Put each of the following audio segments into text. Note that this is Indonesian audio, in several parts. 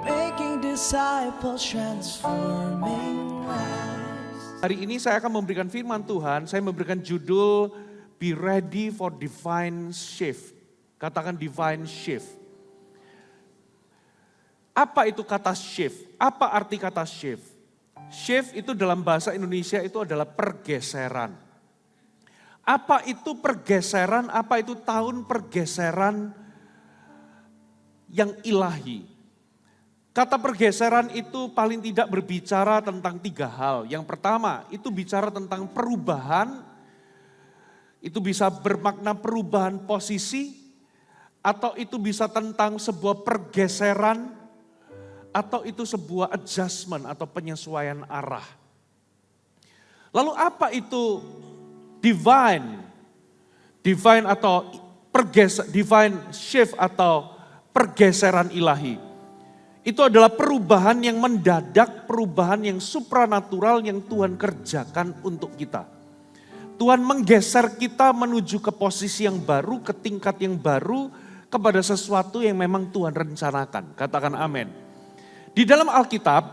making disciples, transforming lives. Hari ini saya akan memberikan firman Tuhan, saya memberikan judul Be Ready for Divine Shift. Katakan divine shift. Apa itu kata shift? Apa arti kata shift? Shift itu dalam bahasa Indonesia itu adalah pergeseran. Apa itu pergeseran? Apa itu tahun pergeseran yang ilahi? Kata pergeseran itu paling tidak berbicara tentang 3 hal. Yang pertama itu bicara tentang perubahan. Itu bisa bermakna perubahan posisi. Atau itu bisa tentang sebuah pergeseran. Atau itu sebuah adjustment atau penyesuaian arah. Lalu apa itu divine? Divine atau divine shift atau pergeseran ilahi. Itu adalah perubahan yang mendadak, perubahan yang supranatural yang Tuhan kerjakan untuk kita. Tuhan menggeser kita menuju ke posisi yang baru, ke tingkat yang baru, kepada sesuatu yang memang Tuhan rencanakan. Katakan amin. Di dalam Alkitab,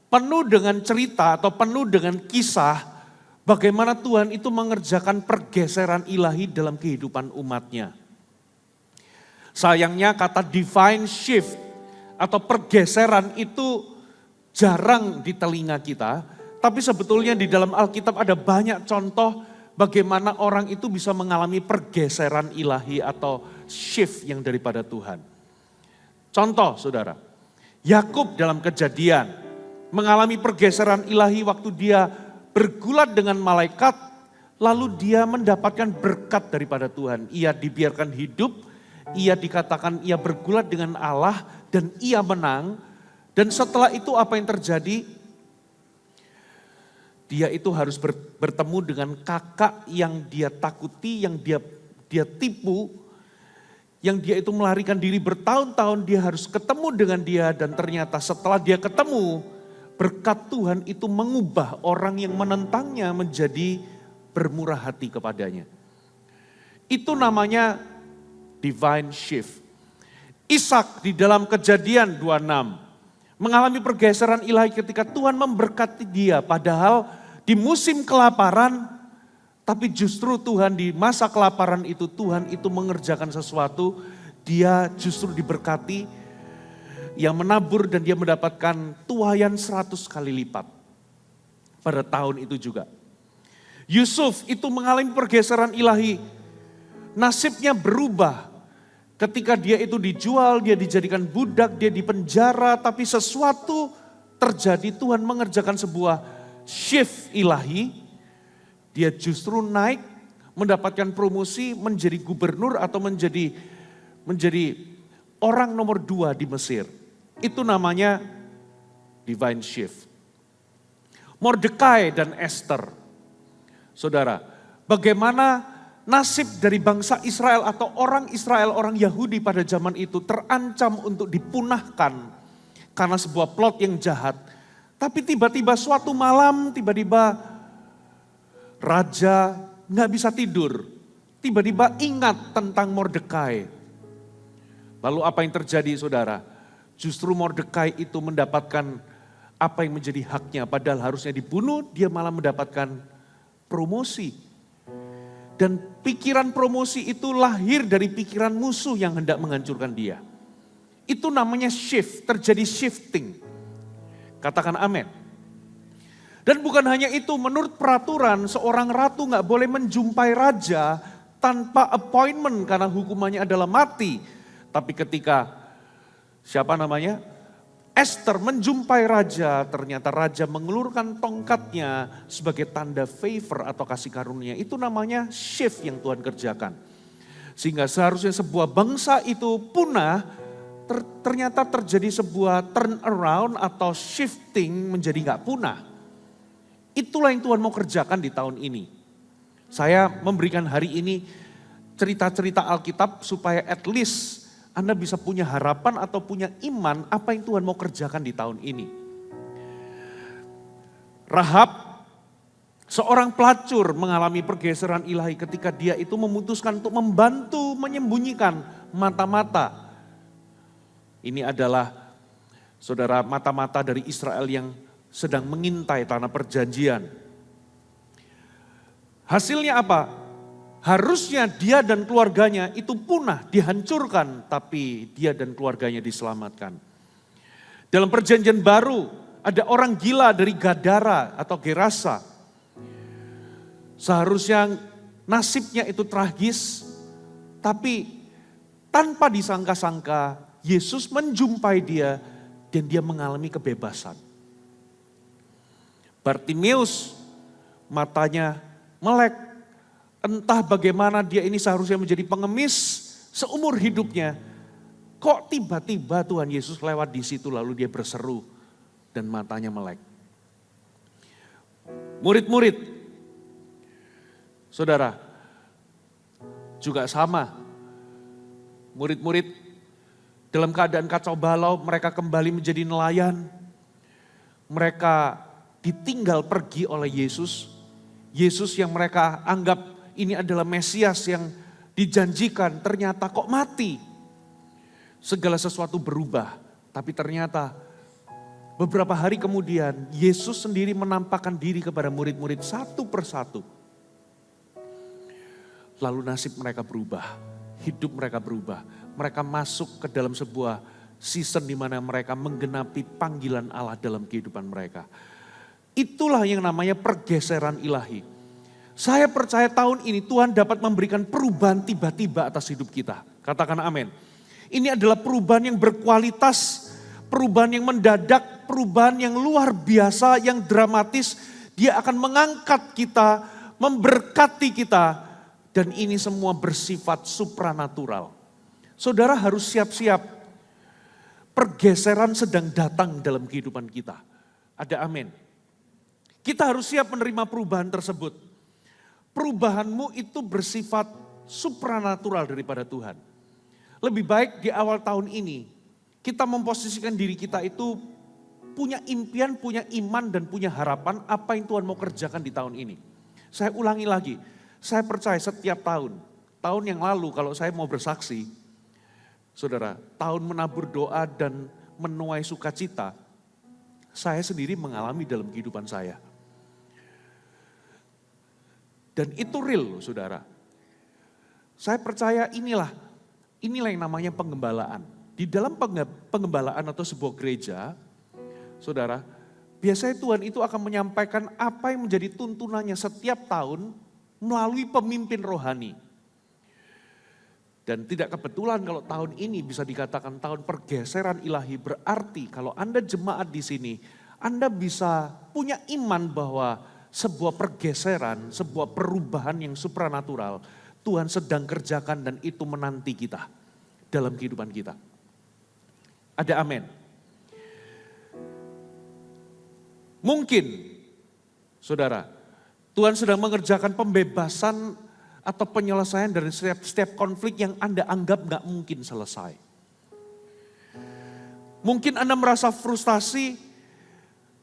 penuh dengan cerita atau penuh dengan kisah, bagaimana Tuhan itu mengerjakan pergeseran ilahi dalam kehidupan umatnya. Sayangnya kata divine shift atau pergeseran itu jarang di telinga kita. Tapi sebetulnya di dalam Alkitab ada banyak contoh bagaimana orang itu bisa mengalami pergeseran ilahi atau shift yang daripada Tuhan. Contoh saudara, Yakub dalam Kejadian mengalami pergeseran ilahi waktu dia bergulat dengan malaikat, lalu dia mendapatkan berkat daripada Tuhan. Ia dibiarkan hidup, ia dikatakan ia bergulat dengan Allah dan ia menang. Dan setelah itu apa yang terjadi? Dia itu harus bertemu dengan kakak yang dia takuti, yang dia tipu, yang dia itu melarikan diri bertahun-tahun, dia harus ketemu dengan dia dan ternyata setelah dia ketemu, berkat Tuhan itu mengubah orang yang menentangnya menjadi bermurah hati kepadanya. Itu namanya divine shift. Ishak di dalam Kejadian 26 mengalami pergeseran ilahi ketika Tuhan memberkati dia. Padahal di musim kelaparan, tapi justru Tuhan di masa kelaparan itu Tuhan itu mengerjakan sesuatu. Dia justru diberkati, yang menabur dan dia mendapatkan tuaian 100 kali lipat. Pada tahun itu juga. Yusuf itu mengalami pergeseran ilahi. Nasibnya berubah. Ketika dia itu dijual, dia dijadikan budak, dia dipenjara, tapi sesuatu terjadi, Tuhan mengerjakan sebuah shift ilahi. Dia justru naik, mendapatkan promosi menjadi gubernur atau menjadi orang nomor 2 di Mesir. Itu namanya divine shift. Mordekai dan Esther. Saudara, bagaimana nasib dari bangsa Israel atau orang Israel, orang Yahudi pada zaman itu terancam untuk dipunahkan karena sebuah plot yang jahat. Tapi tiba-tiba suatu malam, tiba-tiba raja nggak bisa tidur. Tiba-tiba ingat tentang Mordekai. Lalu apa yang terjadi saudara? Justru Mordekai itu mendapatkan apa yang menjadi haknya. Padahal harusnya dibunuh, dia malah mendapatkan promosi. Dan pikiran promosi itu lahir dari pikiran musuh yang hendak menghancurkan dia. Itu namanya shift, terjadi shifting. Katakan amin. Dan bukan hanya itu, menurut peraturan seorang ratu gak boleh menjumpai raja tanpa appointment karena hukumannya adalah mati. Tapi ketika Esther menjumpai raja, ternyata raja mengelurkan tongkatnya sebagai tanda favor atau kasih karunia. Itu namanya shift yang Tuhan kerjakan. Sehingga seharusnya sebuah bangsa itu punah, ternyata terjadi sebuah turn around atau shifting menjadi gak punah. Itulah yang Tuhan mau kerjakan di tahun ini. Saya memberikan hari ini cerita-cerita Alkitab supaya at least Anda bisa punya harapan atau punya iman apa yang Tuhan mau kerjakan di tahun ini. Rahab, seorang pelacur mengalami pergeseran ilahi ketika dia itu memutuskan untuk membantu menyembunyikan mata-mata. Ini adalah Saudara, mata-mata dari Israel yang sedang mengintai tanah perjanjian. Hasilnya apa? Harusnya dia dan keluarganya itu punah, dihancurkan, tapi dia dan keluarganya diselamatkan. Dalam perjanjian baru, ada orang gila dari Gadara atau Gerasa. Seharusnya nasibnya itu tragis, tapi tanpa disangka-sangka, Yesus menjumpai dia dan dia mengalami kebebasan. Bartimeus matanya melek, entah bagaimana dia ini seharusnya menjadi pengemis seumur hidupnya. Kok tiba-tiba Tuhan Yesus lewat di situ lalu dia berseru dan matanya melek. Murid-murid, saudara, juga sama. Murid-murid dalam keadaan kacau balau, mereka kembali menjadi nelayan. Mereka ditinggal pergi oleh Yesus. Yesus yang mereka anggap ini adalah Mesias yang dijanjikan, ternyata kok mati. Segala sesuatu berubah, tapi ternyata beberapa hari kemudian Yesus sendiri menampakkan diri kepada murid-murid satu persatu. Lalu nasib mereka berubah, hidup mereka berubah. Mereka masuk ke dalam sebuah season di mana mereka menggenapi panggilan Allah dalam kehidupan mereka. Itulah yang namanya pergeseran ilahi. Saya percaya tahun ini Tuhan dapat memberikan perubahan tiba-tiba atas hidup kita. Katakan amin. Ini adalah perubahan yang berkualitas, perubahan yang mendadak, perubahan yang luar biasa, yang dramatis. Dia akan mengangkat kita, memberkati kita, dan ini semua bersifat supranatural. Saudara harus siap-siap, pergeseran sedang datang dalam kehidupan kita. Ada amin. Kita harus siap menerima perubahan tersebut. Perubahanmu itu bersifat supranatural daripada Tuhan. Lebih baik di awal tahun ini, kita memposisikan diri kita itu punya impian, punya iman, dan punya harapan apa yang Tuhan mau kerjakan di tahun ini. Saya ulangi lagi, saya percaya setiap tahun yang lalu kalau saya mau bersaksi, saudara, tahun menabur doa dan menuai sukacita, saya sendiri mengalami dalam kehidupan saya. Dan itu real loh saudara. Saya percaya inilah yang namanya penggembalaan. Di dalam penggembalaan atau sebuah gereja, saudara, biasanya Tuhan itu akan menyampaikan apa yang menjadi tuntunannya setiap tahun melalui pemimpin rohani. Dan tidak kebetulan kalau tahun ini bisa dikatakan tahun pergeseran ilahi, berarti kalau Anda jemaat di sini, Anda bisa punya iman bahwa sebuah pergeseran, sebuah perubahan yang supranatural, Tuhan sedang kerjakan dan itu menanti kita dalam kehidupan kita. Ada amin. Mungkin, saudara, Tuhan sedang mengerjakan pembebasan atau penyelesaian dari setiap konflik yang Anda anggap gak mungkin selesai. Mungkin Anda merasa frustasi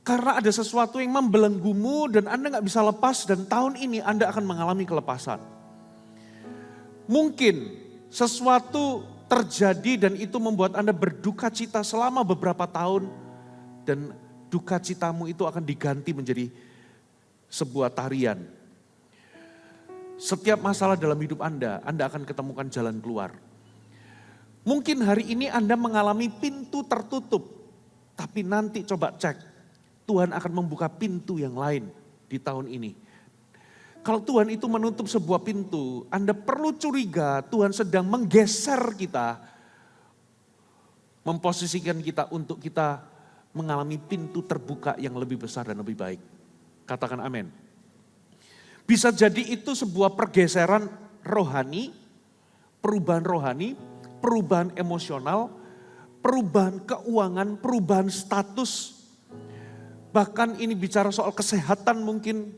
karena ada sesuatu yang membelenggumu dan Anda gak bisa lepas dan tahun ini Anda akan mengalami kelepasan. Mungkin sesuatu terjadi dan itu membuat Anda berduka cita selama beberapa tahun dan duka citamu itu akan diganti menjadi sebuah tarian. Setiap masalah dalam hidup Anda akan ketemukan jalan keluar. Mungkin hari ini Anda mengalami pintu tertutup, tapi nanti coba cek. Tuhan akan membuka pintu yang lain di tahun ini. Kalau Tuhan itu menutup sebuah pintu, Anda perlu curiga Tuhan sedang menggeser kita, memposisikan kita untuk kita mengalami pintu terbuka yang lebih besar dan lebih baik. Katakan amin. Bisa jadi itu sebuah pergeseran rohani, perubahan emosional, perubahan keuangan, perubahan status. Bahkan ini bicara soal kesehatan mungkin,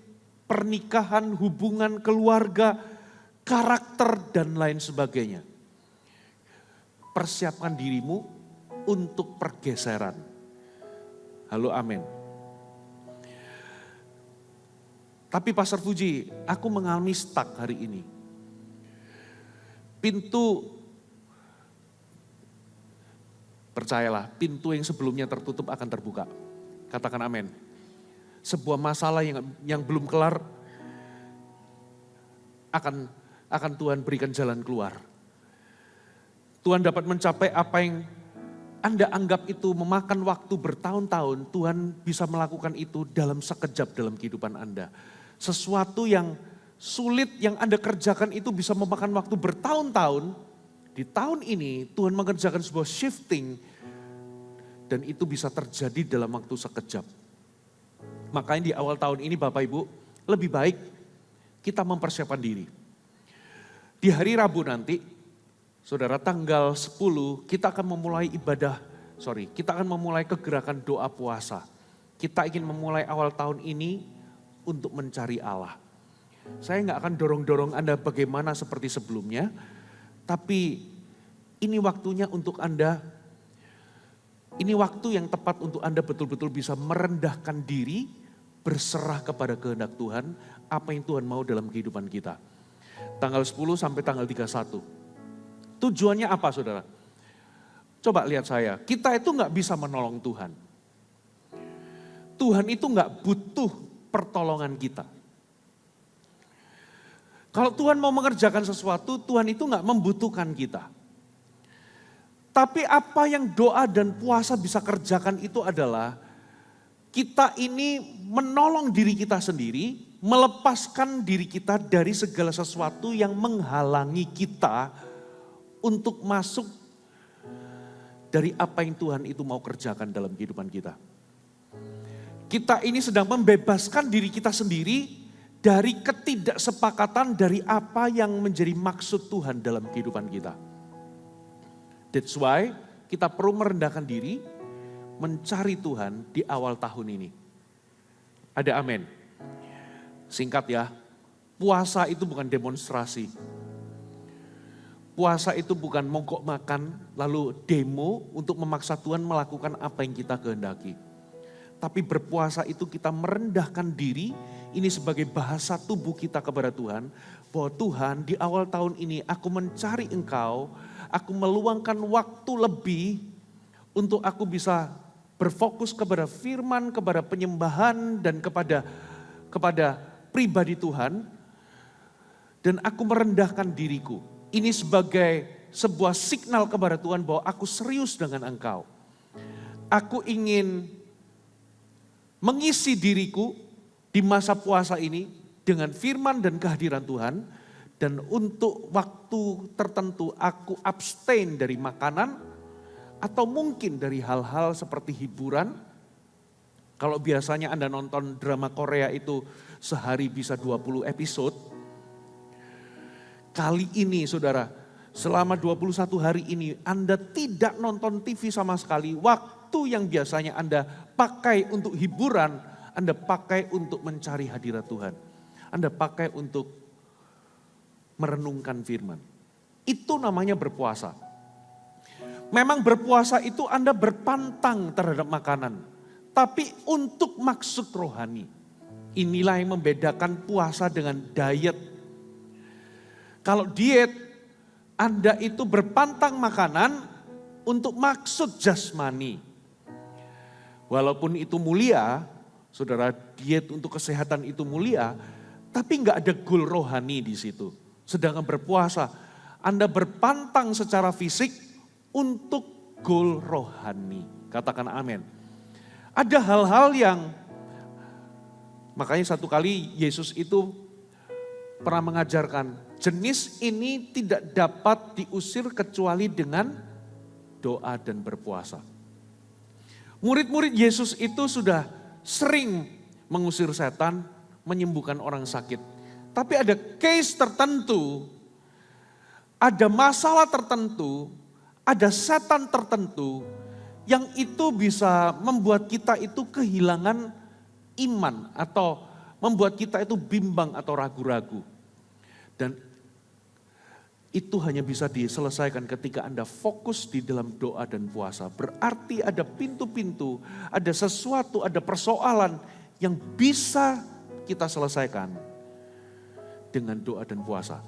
pernikahan, hubungan, keluarga, karakter dan lain sebagainya. Persiapkan dirimu untuk pergeseran. Halo amin. Tapi Pastor Puji, aku mengalami stuck hari ini. Pintu Percayalah, pintu yang sebelumnya tertutup akan terbuka. Katakan amin. Sebuah masalah yang belum kelar akan Tuhan berikan jalan keluar. Tuhan dapat mencapai apa yang Anda anggap itu memakan waktu bertahun-tahun, Tuhan bisa melakukan itu dalam sekejap dalam kehidupan Anda. Sesuatu yang sulit yang Anda kerjakan itu bisa memakan waktu bertahun-tahun. Di tahun ini Tuhan mengerjakan sebuah shifting dan itu bisa terjadi dalam waktu sekejap. Makanya di awal tahun ini Bapak Ibu, lebih baik kita mempersiapkan diri. Di hari Rabu nanti, saudara, tanggal 10 kita akan memulai kegerakan doa puasa. Kita ingin memulai awal tahun ini untuk mencari Allah. Saya nggak akan dorong-dorong Anda bagaimana seperti sebelumnya, tapi ini waktunya untuk Anda, ini waktu yang tepat untuk Anda betul-betul bisa merendahkan diri, berserah kepada kehendak Tuhan, apa yang Tuhan mau dalam kehidupan kita. Tanggal 10 sampai tanggal 31. Tujuannya apa saudara? Coba lihat saya, kita itu nggak bisa menolong Tuhan. Tuhan itu nggak butuh pertolongan kita. Kalau Tuhan mau mengerjakan sesuatu, Tuhan itu nggak membutuhkan kita. Tapi apa yang doa dan puasa bisa kerjakan itu adalah kita ini menolong diri kita sendiri, melepaskan diri kita dari segala sesuatu yang menghalangi kita untuk masuk dari apa yang Tuhan itu mau kerjakan dalam kehidupan kita. Kita ini sedang membebaskan diri kita sendiri dari ketidaksepakatan dari apa yang menjadi maksud Tuhan dalam kehidupan kita. That's why kita perlu merendahkan diri, mencari Tuhan di awal tahun ini. Ada amin. Singkat ya, puasa itu bukan demonstrasi. Puasa itu bukan mogok makan lalu demo untuk memaksa Tuhan melakukan apa yang kita kehendaki. Tapi berpuasa itu kita merendahkan diri, ini sebagai bahasa tubuh kita kepada Tuhan. Bahwa Tuhan di awal tahun ini aku mencari Engkau, aku meluangkan waktu lebih untuk aku bisa berfokus kepada firman, kepada penyembahan dan kepada pribadi Tuhan. Dan aku merendahkan diriku. Ini sebagai sebuah signal kepada Tuhan bahwa aku serius dengan Engkau. Aku ingin mengisi diriku di masa puasa ini dengan firman dan kehadiran Tuhan. Dan untuk waktu tertentu aku abstain dari makanan atau mungkin dari hal-hal seperti hiburan. Kalau biasanya Anda nonton drama Korea itu sehari bisa 20 episode. Kali ini saudara, selama 21 hari ini Anda tidak nonton TV sama sekali. Waktu yang biasanya Anda pakai untuk hiburan, Anda pakai untuk mencari hadirat Tuhan. Anda pakai untuk merenungkan firman. Itu namanya berpuasa. Memang berpuasa itu Anda berpantang terhadap makanan. Tapi untuk maksud rohani. Inilah yang membedakan puasa dengan diet. Kalau diet, Anda itu berpantang makanan untuk maksud jasmani. Walaupun itu mulia, saudara, diet untuk kesehatan itu mulia, tapi nggak ada goal rohani di situ. Sedangkan berpuasa, Anda berpantang secara fisik untuk goal rohani. Katakan amin. Ada hal-hal yang, makanya satu kali Yesus itu pernah mengajarkan, jenis ini tidak dapat diusir kecuali dengan doa dan berpuasa. Murid-murid Yesus itu sudah sering mengusir setan, menyembuhkan orang sakit. Tapi ada case tertentu, ada masalah tertentu, ada setan tertentu yang itu bisa membuat kita itu kehilangan iman atau membuat kita itu bimbang atau ragu-ragu. Dan itu hanya bisa diselesaikan ketika Anda fokus di dalam doa dan puasa. Berarti ada pintu-pintu, ada sesuatu, ada persoalan yang bisa kita selesaikan dengan doa dan puasa.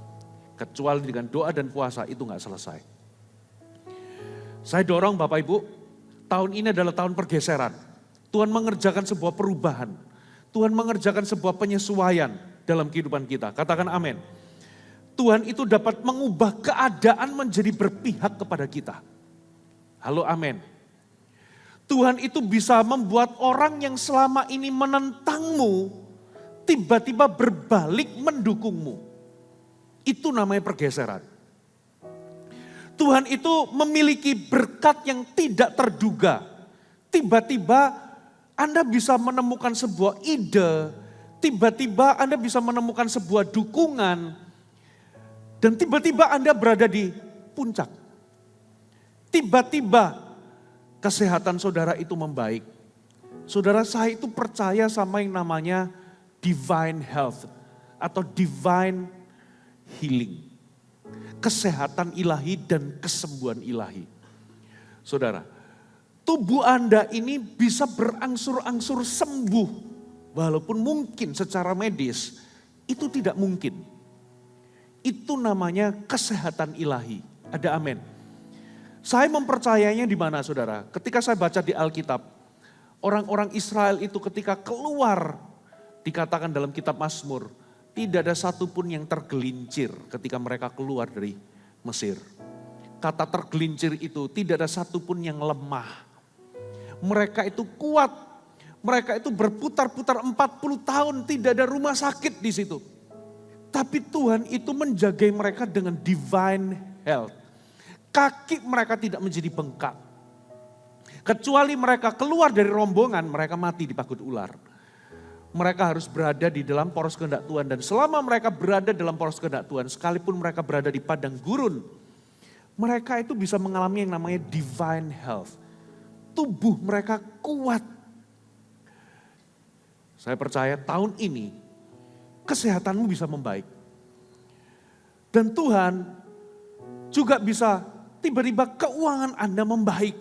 Kecuali dengan doa dan puasa itu nggak selesai. Saya dorong Bapak Ibu, Tahun ini adalah tahun pergeseran. Tuhan mengerjakan sebuah perubahan. Tuhan mengerjakan sebuah penyesuaian dalam kehidupan kita. Katakan amin. Tuhan itu dapat mengubah keadaan menjadi berpihak kepada kita. Halo amin. Tuhan itu bisa membuat orang yang selama ini menentangmu, tiba-tiba berbalik mendukungmu. Itu namanya pergeseran. Tuhan itu memiliki berkat yang tidak terduga. Tiba-tiba Anda bisa menemukan sebuah ide, tiba-tiba Anda bisa menemukan sebuah dukungan, dan tiba-tiba Anda berada di puncak. Tiba-tiba kesehatan saudara itu membaik. Saudara, saya itu percaya sama yang namanya divine health atau divine healing. Kesehatan ilahi dan kesembuhan ilahi. Saudara, tubuh Anda ini bisa berangsur-angsur sembuh. Walaupun mungkin secara medis itu tidak mungkin. Itu namanya kesehatan ilahi. Ada amin. Saya mempercayainya di mana saudara? Ketika saya baca di Alkitab, orang-orang Israel itu ketika keluar, dikatakan dalam kitab Mazmur, tidak ada satupun yang tergelincir ketika mereka keluar dari Mesir. Kata tergelincir itu tidak ada satupun yang lemah. Mereka itu kuat, mereka itu berputar-putar 40 tahun, tidak ada rumah sakit di situ. Tapi Tuhan itu menjagai mereka dengan divine health. Kaki mereka tidak menjadi bengkak. Kecuali mereka keluar dari rombongan, mereka mati dipagut ular. Mereka harus berada di dalam poros kehendak Tuhan. Dan selama mereka berada dalam poros kehendak Tuhan, sekalipun mereka berada di padang gurun, mereka itu bisa mengalami yang namanya divine health. Tubuh mereka kuat. Saya percaya tahun ini kesehatanmu bisa membaik. Dan Tuhan juga bisa tiba-tiba keuangan Anda membaik.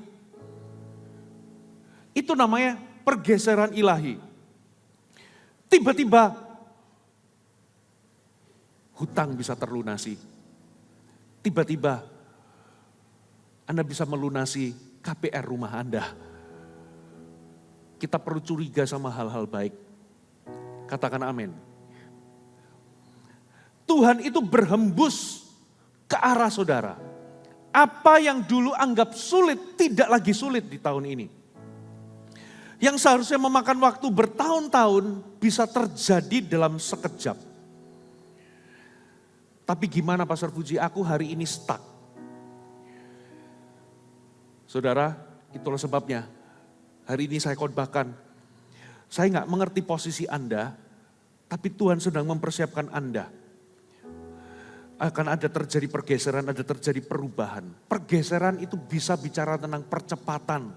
Itu namanya pergeseran ilahi. Tiba-tiba hutang bisa terlunasi. Tiba-tiba Anda bisa melunasi KPR rumah Anda. Kita perlu curiga sama hal-hal baik. Katakan amin. Tuhan itu berhembus ke arah saudara. Apa yang dulu anggap sulit tidak lagi sulit di tahun ini. Yang seharusnya memakan waktu bertahun-tahun bisa terjadi dalam sekejap. Tapi gimana Pastor Puji, aku hari ini stuck. Saudara, itulah sebabnya hari ini saya khotbahkan. Saya nggak mengerti posisi Anda, tapi Tuhan sedang mempersiapkan Anda. Akan ada terjadi pergeseran, ada terjadi perubahan. Pergeseran itu bisa bicara tentang percepatan.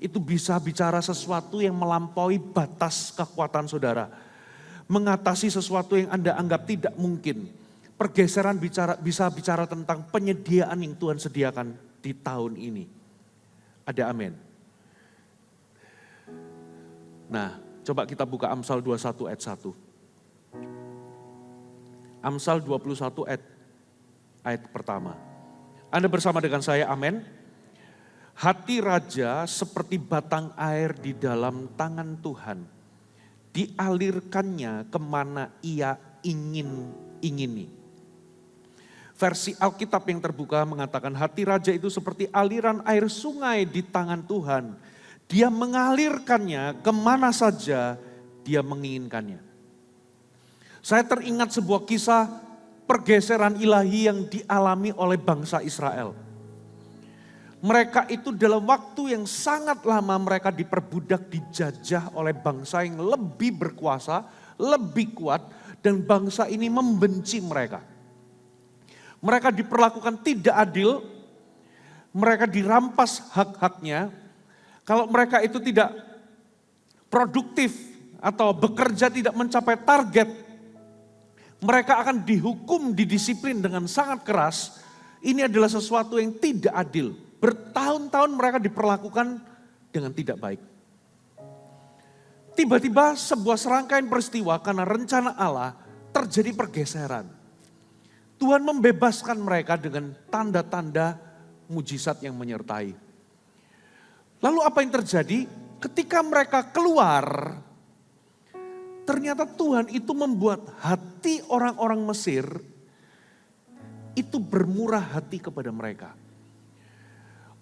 Itu bisa bicara sesuatu yang melampaui batas kekuatan saudara. Mengatasi sesuatu yang Anda anggap tidak mungkin. Pergeseran bisa bicara tentang penyediaan yang Tuhan sediakan di tahun ini. Ada amin. Nah, coba kita buka Amsal 21 ayat 1. Amsal 21 ayat pertama. Anda bersama dengan saya, amin. Hati raja seperti batang air di dalam tangan Tuhan. Dialirkannya kemana ia ingini. Versi Alkitab yang terbuka mengatakan hati raja itu seperti aliran air sungai di tangan Tuhan. Dia mengalirkannya kemana saja dia menginginkannya. Saya teringat sebuah kisah pergeseran ilahi yang dialami oleh bangsa Israel. Mereka itu dalam waktu yang sangat lama mereka diperbudak, dijajah oleh bangsa yang lebih berkuasa, lebih kuat, dan bangsa ini membenci mereka. Mereka diperlakukan tidak adil, mereka dirampas hak-haknya. Kalau mereka itu tidak produktif atau bekerja tidak mencapai target, mereka akan dihukum, didisiplin dengan sangat keras. Ini adalah sesuatu yang tidak adil. Bertahun-tahun mereka diperlakukan dengan tidak baik. Tiba-tiba sebuah serangkaian peristiwa karena rencana Allah terjadi pergeseran. Tuhan membebaskan mereka dengan tanda-tanda mujizat yang menyertai. Lalu apa yang terjadi? Ketika mereka keluar, ternyata Tuhan itu membuat hati orang-orang Mesir itu bermurah hati kepada mereka.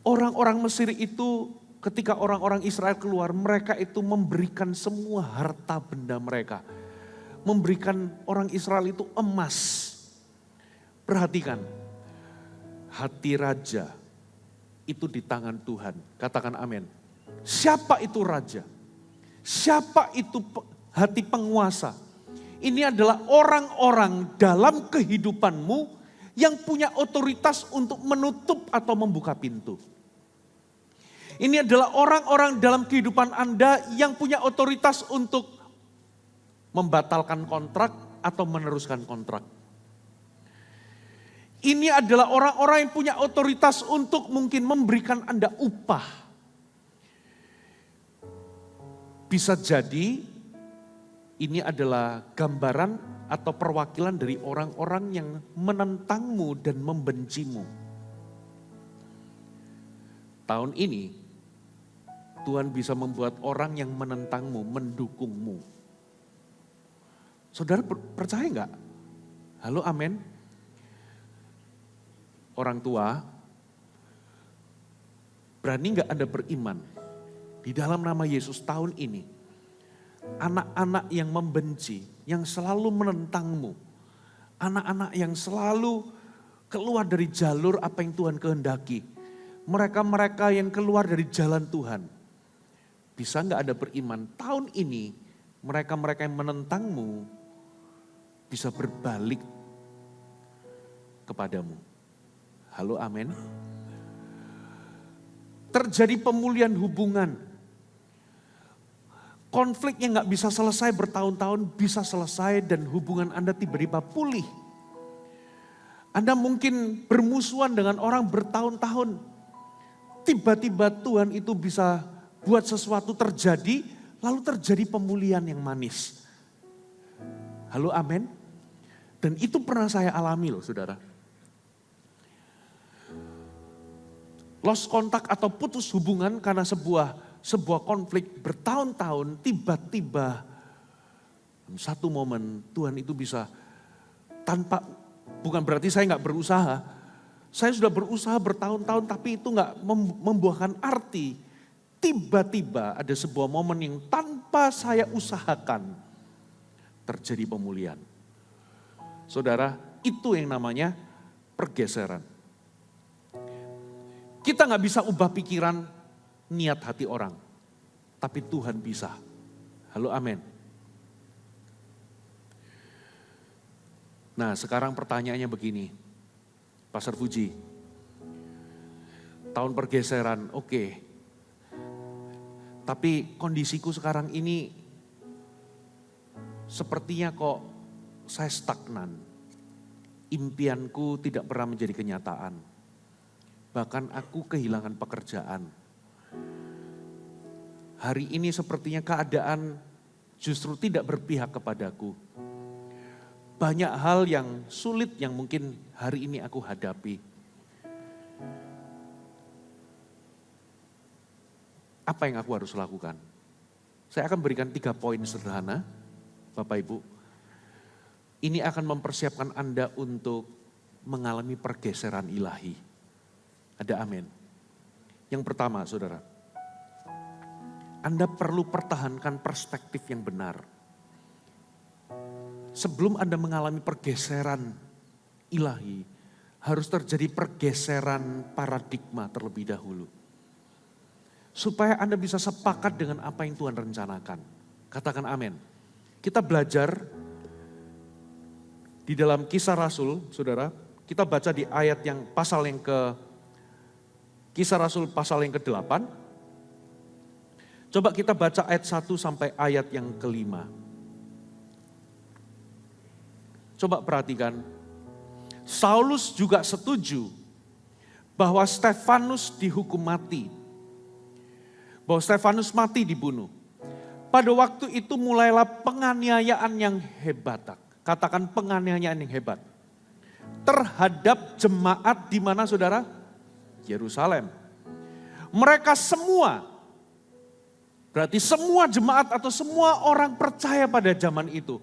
Orang-orang Mesir itu ketika orang-orang Israel keluar, mereka itu memberikan semua harta benda mereka. Memberikan orang Israel itu emas. Perhatikan, hati raja itu di tangan Tuhan. Katakan amin. Siapa itu raja? Siapa itu hati penguasa? Ini adalah orang-orang dalam kehidupanmu yang punya otoritas untuk menutup atau membuka pintu. Ini adalah orang-orang dalam kehidupan Anda yang punya otoritas untuk membatalkan kontrak atau meneruskan kontrak. Ini adalah orang-orang yang punya otoritas untuk mungkin memberikan Anda upah. Bisa jadi ini adalah gambaran atau perwakilan dari orang-orang yang menentangmu dan membencimu. Tahun ini Tuhan bisa membuat orang yang menentangmu, mendukungmu. Saudara percaya enggak? Halo, amin. Orang tua, berani enggak Anda beriman? Di dalam nama Yesus tahun ini, anak-anak yang membenci, yang selalu menentangmu, anak-anak yang selalu keluar dari jalur apa yang Tuhan kehendaki, mereka-mereka yang keluar dari jalan Tuhan, bisa enggak Anda beriman? Tahun ini, mereka-mereka yang menentangmu bisa berbalik kepadamu. Halo, amin. Terjadi pemulihan hubungan. Konflik yang gak bisa selesai bertahun-tahun bisa selesai dan hubungan Anda tiba-tiba pulih. Anda mungkin bermusuhan dengan orang bertahun-tahun. Tiba-tiba Tuhan itu bisa buat sesuatu terjadi, lalu terjadi pemulihan yang manis. Halo, amin. Dan itu pernah saya alami loh, saudara. Lost kontak atau putus hubungan karena sebuah konflik bertahun-tahun, tiba-tiba satu momen Tuhan itu bisa tanpa, bukan berarti saya nggak berusaha. Saya sudah berusaha bertahun-tahun tapi itu nggak membuahkan arti. Tiba-tiba ada sebuah momen yang tanpa saya usahakan terjadi pemulihan. Saudara, itu yang namanya pergeseran. Kita nggak bisa ubah pikiran, niat hati orang. Tapi Tuhan bisa. Halo, amin. Nah, sekarang pertanyaannya begini. Pastor Puji, tahun pergeseran, oke. Tapi kondisiku sekarang ini sepertinya kok saya stagnan. Impianku tidak pernah menjadi kenyataan. Bahkan aku kehilangan pekerjaan. Hari ini sepertinya keadaan justru tidak berpihak kepadaku. Banyak hal yang sulit yang mungkin hari ini aku hadapi. Apa yang aku harus lakukan? Saya akan berikan 3 poin sederhana, Bapak Ibu. Ini akan mempersiapkan Anda untuk mengalami pergeseran ilahi. Ada amin. Yang pertama, saudara. Anda perlu pertahankan perspektif yang benar. Sebelum Anda mengalami pergeseran ilahi, harus terjadi pergeseran paradigma terlebih dahulu. Supaya Anda bisa sepakat dengan apa yang Tuhan rencanakan. Katakan amin. Kita belajar di dalam Kisah Rasul, saudara. Kita baca di ayat yang pasal yang Kisah Rasul pasal yang ke-8. Coba kita baca ayat 1 sampai ayat yang ke-5. Coba perhatikan. Saulus juga setuju bahwa Stefanus dihukum mati. Bahwa Stefanus mati dibunuh. Pada waktu itu mulailah penganiayaan yang hebat. Katakan penganiayaan yang hebat. Terhadap jemaat di mana, saudara? Yerusalem. Mereka semua, berarti semua jemaat atau semua orang percaya pada zaman itu,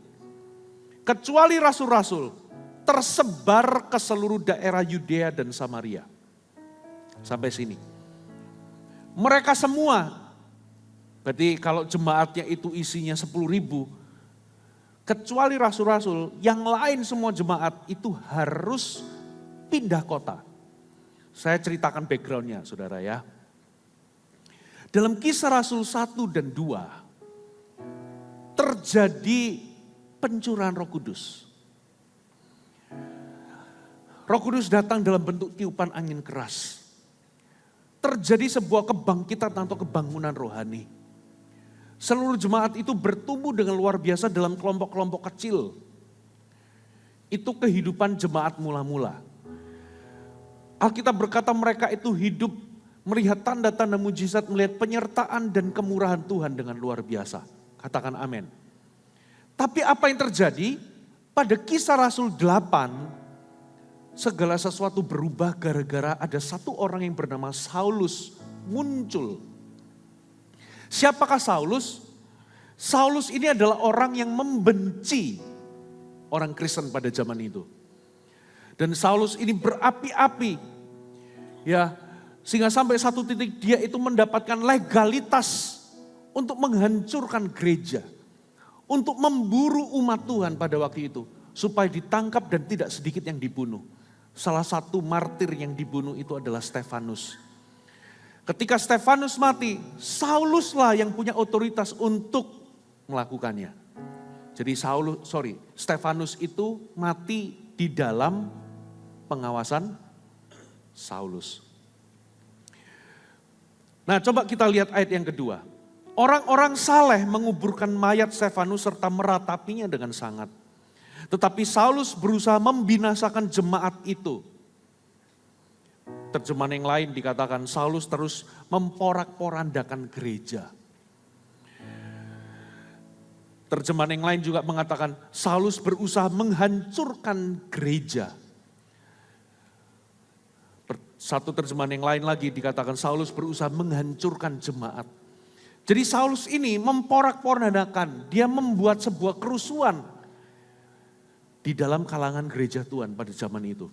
kecuali rasul-rasul, tersebar ke seluruh daerah Yudea dan Samaria. Sampai sini. Mereka semua, berarti kalau jemaatnya itu isinya 10.000, kecuali rasul-rasul, yang lain semua jemaat itu harus pindah kota. Saya ceritakan backgroundnya saudara ya. Dalam Kisah Rasul 1 dan 2, terjadi pencurahan Roh Kudus. Roh Kudus datang dalam bentuk tiupan angin keras. Terjadi sebuah kebangkitan atau kebangunan rohani. Seluruh jemaat itu bertumbuh dengan luar biasa dalam kelompok-kelompok kecil. Itu kehidupan jemaat mula-mula. Alkitab berkata mereka itu hidup melihat tanda-tanda mujizat, melihat penyertaan dan kemurahan Tuhan dengan luar biasa. Katakan amin. Tapi apa yang terjadi? Pada Kisah Rasul 8, segala sesuatu berubah gara-gara ada satu orang yang bernama Saulus muncul. Siapakah Saulus? Saulus ini adalah orang yang membenci orang Kristen pada zaman itu. Dan Saulus ini berapi-api. Ya, sehingga sampai satu titik dia itu mendapatkan legalitas untuk menghancurkan gereja. Untuk memburu umat Tuhan pada waktu itu. Supaya ditangkap dan tidak sedikit yang dibunuh. Salah satu martir yang dibunuh itu adalah Stefanus. Ketika Stefanus mati, Sauluslah yang punya otoritas untuk melakukannya. Jadi Stefanus itu mati di dalam pengawasan Saulus. Nah, coba kita lihat ayat yang kedua. Orang-orang saleh menguburkan mayat Stefanus serta meratapinya dengan sangat. Tetapi Saulus berusaha membinasakan jemaat itu. Terjemahan yang lain dikatakan Saulus terus memporak-porandakan gereja. Terjemahan yang lain juga mengatakan Saulus berusaha menghancurkan gereja. Satu terjemahan yang lain lagi dikatakan Saulus berusaha menghancurkan jemaat. Jadi Saulus ini memporak-porandakan, dia membuat sebuah kerusuhan di dalam kalangan gereja Tuhan pada zaman itu.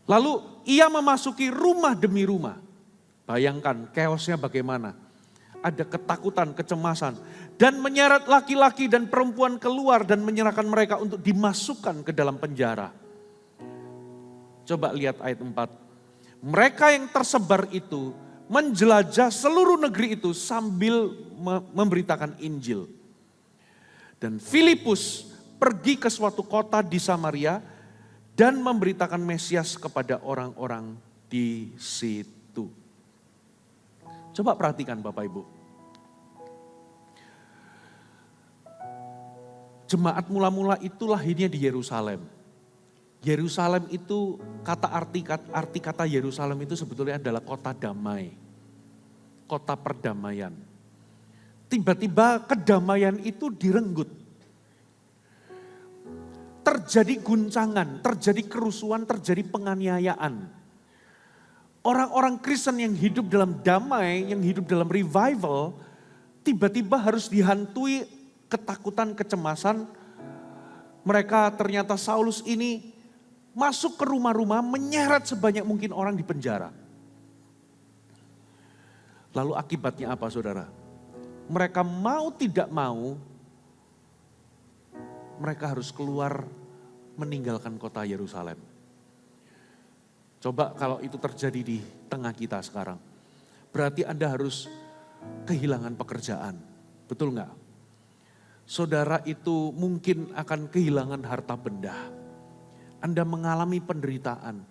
Lalu ia memasuki rumah demi rumah. Bayangkan chaosnya bagaimana. Ada ketakutan, kecemasan. Dan menyeret laki-laki dan perempuan keluar dan menyerahkan mereka untuk dimasukkan ke dalam penjara. Coba lihat ayat 4. Mereka yang tersebar itu menjelajah seluruh negeri itu sambil memberitakan Injil. Dan Filipus pergi ke suatu kota di Samaria dan memberitakan Mesias kepada orang-orang di situ. Coba perhatikan Bapak Ibu. Jemaat mula-mula itu lahirnya di Yerusalem. Yerusalem itu arti kata Yerusalem itu sebetulnya adalah kota damai. Kota perdamaian. Tiba-tiba kedamaian itu direnggut. Terjadi guncangan, terjadi kerusuhan, terjadi penganiayaan. Orang-orang Kristen yang hidup dalam damai, yang hidup dalam revival, tiba-tiba harus dihantui ketakutan, kecemasan. Mereka ternyata Saulus ini masuk ke rumah-rumah, menyeret sebanyak mungkin orang di penjara. Lalu akibatnya apa saudara? Mereka mau tidak mau, mereka harus keluar meninggalkan kota Yerusalem. Coba kalau itu terjadi di tengah kita sekarang. Berarti Anda harus kehilangan pekerjaan. Betul nggak? Saudara itu mungkin akan kehilangan harta benda. Anda mengalami penderitaan.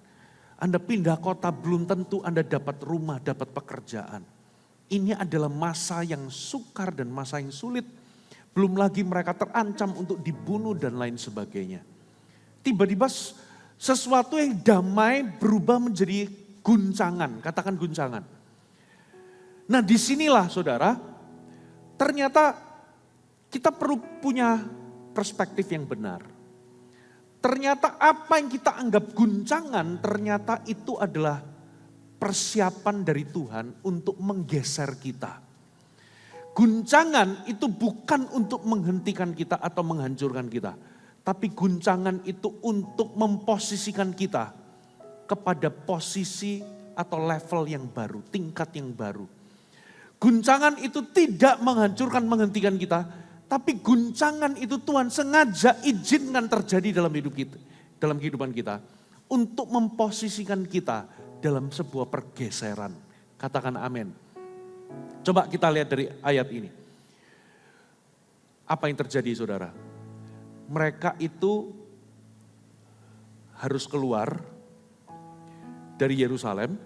Anda pindah kota belum tentu Anda dapat rumah, dapat pekerjaan. Ini adalah masa yang sukar dan masa yang sulit. Belum lagi mereka terancam untuk dibunuh dan lain sebagainya. Tiba-tiba sesuatu yang damai berubah menjadi guncangan. Katakan guncangan. Nah disinilah saudara, ternyata kita perlu punya perspektif yang benar. Ternyata apa yang kita anggap guncangan, ternyata itu adalah persiapan dari Tuhan untuk menggeser kita. Guncangan itu bukan untuk menghentikan kita atau menghancurkan kita. Tapi guncangan itu untuk memposisikan kita kepada posisi atau level yang baru, tingkat yang baru. Guncangan itu tidak menghancurkan, menghentikan kita. Tapi guncangan itu Tuhan sengaja izinkan terjadi dalam hidup kita, dalam kehidupan kita. Untuk memposisikan kita dalam sebuah pergeseran. Katakan amin. Coba kita lihat dari ayat ini. Apa yang terjadi saudara? Mereka itu harus keluar dari Yerusalem.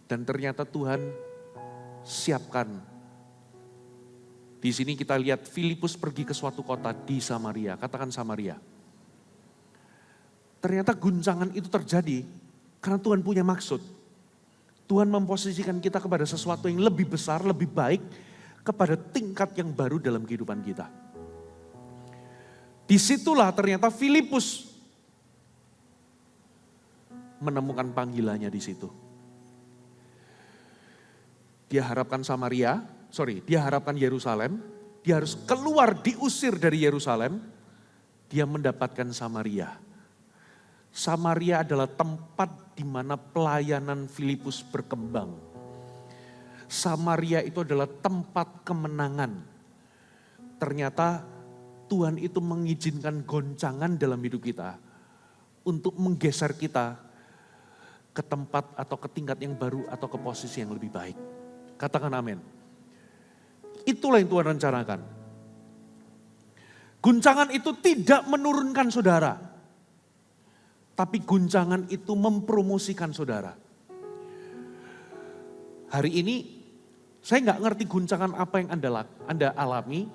Dan ternyata Tuhan siapkan. Di sini kita lihat Filipus pergi ke suatu kota di Samaria. Katakan Samaria. Ternyata guncangan itu terjadi karena Tuhan punya maksud. Tuhan memposisikan kita kepada sesuatu yang lebih besar, lebih baik, kepada tingkat yang baru dalam kehidupan kita. Disitulah ternyata Filipus menemukan panggilannya di situ. Dia harapkan dia harapkan Yerusalem, dia harus keluar diusir dari Yerusalem, dia mendapatkan Samaria. Samaria adalah tempat di mana pelayanan Filipus berkembang. Samaria itu adalah tempat kemenangan. Ternyata Tuhan itu mengizinkan goncangan dalam hidup kita untuk menggeser kita ke tempat atau ke tingkat yang baru atau ke posisi yang lebih baik. Katakan amin. Itulah yang Tuhan rencanakan. Guncangan itu tidak menurunkan saudara. Tapi guncangan itu mempromosikan saudara. Hari ini saya nggak ngerti guncangan apa yang Anda alami.